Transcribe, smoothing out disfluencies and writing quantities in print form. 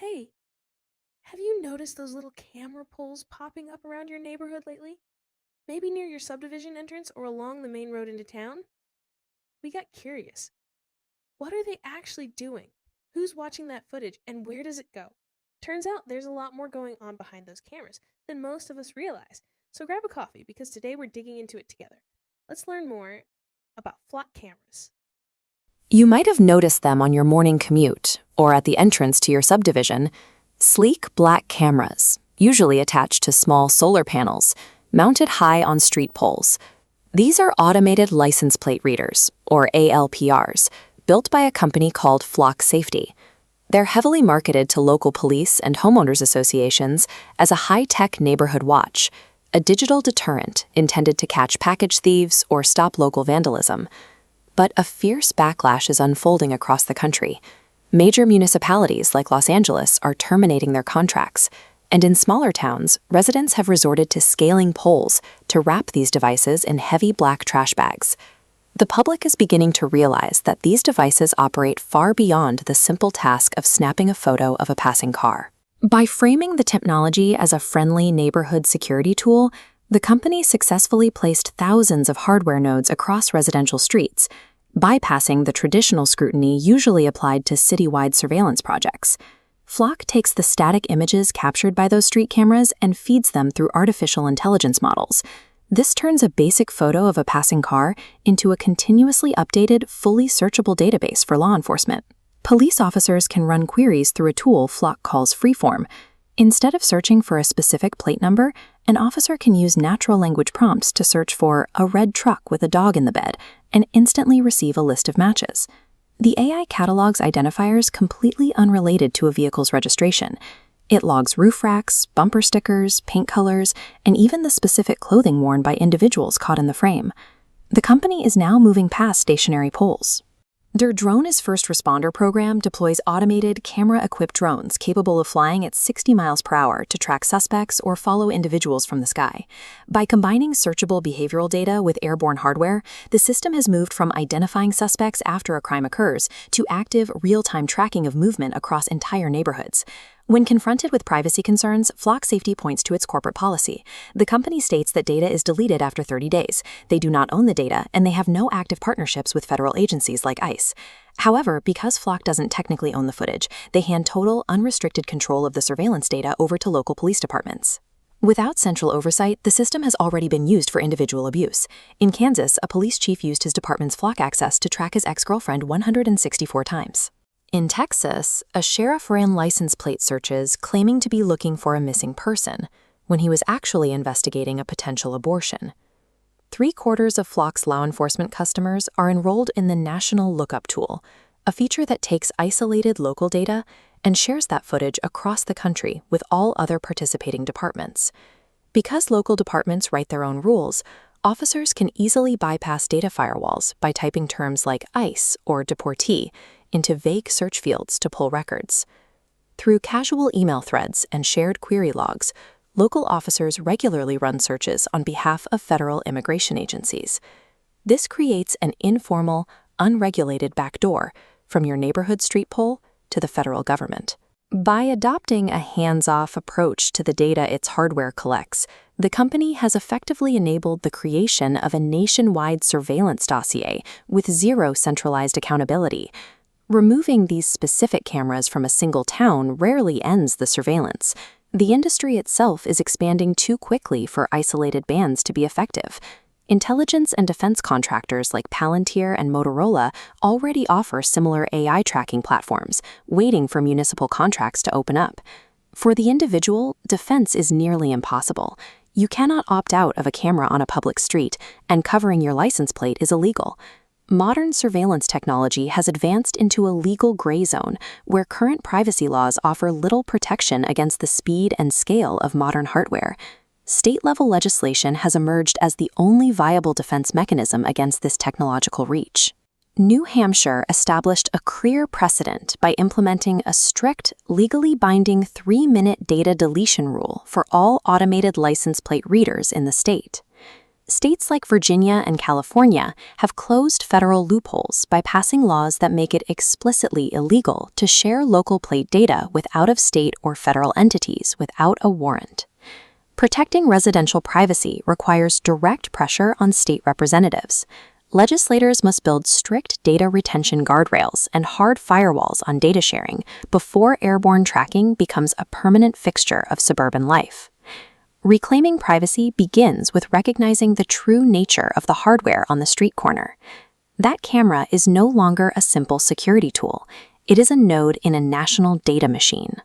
Hey, have you noticed those little camera poles popping up around your neighborhood lately? Maybe near your subdivision entrance or along the main road into town? We got curious. What are they actually doing? Who's watching that footage and where does it go? Turns out there's a lot more going on behind those cameras than most of us realize. So grab a coffee because today we're digging into it together. Let's learn more about flock cameras. You might have noticed them on your morning commute or at the entrance to your subdivision. Sleek black cameras, usually attached to small solar panels, mounted high on street poles. These are automated license plate readers, or ALPRs, built by a company called Flock Safety. They're heavily marketed to local police and homeowners associations as a high-tech neighborhood watch, a digital deterrent intended to catch package thieves or stop local vandalism. But a fierce backlash is unfolding across the country. Major municipalities like Los Angeles are terminating their contracts, and in smaller towns, residents have resorted to scaling poles to wrap these devices in heavy black trash bags. The public is beginning to realize that these devices operate far beyond the simple task of snapping a photo of a passing car. By framing the technology as a friendly neighborhood security tool, the company successfully placed thousands of hardware nodes across residential streets, bypassing the traditional scrutiny usually applied to citywide surveillance projects. Flock takes the static images captured by those street cameras and feeds them through artificial intelligence models. This turns a basic photo of a passing car into a continuously updated, fully searchable database for law enforcement. Police officers can run queries through a tool Flock calls Freeform. Instead of searching for a specific plate number, an officer can use natural language prompts to search for a red truck with a dog in the bed and instantly receive a list of matches. The AI catalogs identifiers completely unrelated to a vehicle's registration. It logs roof racks, bumper stickers, paint colors, and even the specific clothing worn by individuals caught in the frame. The company is now moving past stationary poles. Their Drone as First Responder program deploys automated, camera-equipped drones capable of flying at 60 miles per hour to track suspects or follow individuals from the sky. By combining searchable behavioral data with airborne hardware, the system has moved from identifying suspects after a crime occurs to active, real-time tracking of movement across entire neighborhoods. When confronted with privacy concerns, Flock Safety points to its corporate policy. The company states that data is deleted after 30 days. They do not own the data, and they have no active partnerships with federal agencies like ICE. However, because Flock doesn't technically own the footage, they hand total, unrestricted control of the surveillance data over to local police departments. Without central oversight, the system has already been used for individual abuse. In Kansas, a police chief used his department's Flock access to track his ex-girlfriend 164 times. In Texas, a sheriff ran license plate searches claiming to be looking for a missing person when he was actually investigating a potential abortion. 3/4 of Flock's law enforcement customers are enrolled in the National Lookup Tool, a feature that takes isolated local data and shares that footage across the country with all other participating departments. Because local departments write their own rules, officers can easily bypass data firewalls by typing terms like ICE or deportee into vague search fields to pull records. Through casual email threads and shared query logs, local officers regularly run searches on behalf of federal immigration agencies. This creates an informal, unregulated backdoor from your neighborhood street pole to the federal government. By adopting a hands-off approach to the data its hardware collects, the company has effectively enabled the creation of a nationwide surveillance dossier with zero centralized accountability. Removing these specific cameras from a single town rarely ends the surveillance. The industry itself is expanding too quickly for isolated bans to be effective. Intelligence and defense contractors like Palantir and Motorola already offer similar AI tracking platforms, waiting for municipal contracts to open up. For the individual, defense is nearly impossible. You cannot opt out of a camera on a public street, and covering your license plate is illegal. Modern surveillance technology has advanced into a legal gray zone where current privacy laws offer little protection against the speed and scale of modern hardware. State-level legislation has emerged as the only viable defense mechanism against this technological reach. New Hampshire established a clear precedent by implementing a strict, legally binding 3-minute data deletion rule for all automated license plate readers in the state. States like Virginia and California have closed federal loopholes by passing laws that make it explicitly illegal to share local plate data with out-of-state or federal entities without a warrant. Protecting residential privacy requires direct pressure on state representatives. Legislators must build strict data retention guardrails and hard firewalls on data sharing before airborne tracking becomes a permanent fixture of suburban life. Reclaiming privacy begins with recognizing the true nature of the hardware on the street corner. That camera is no longer a simple security tool. It is a node in a national data machine.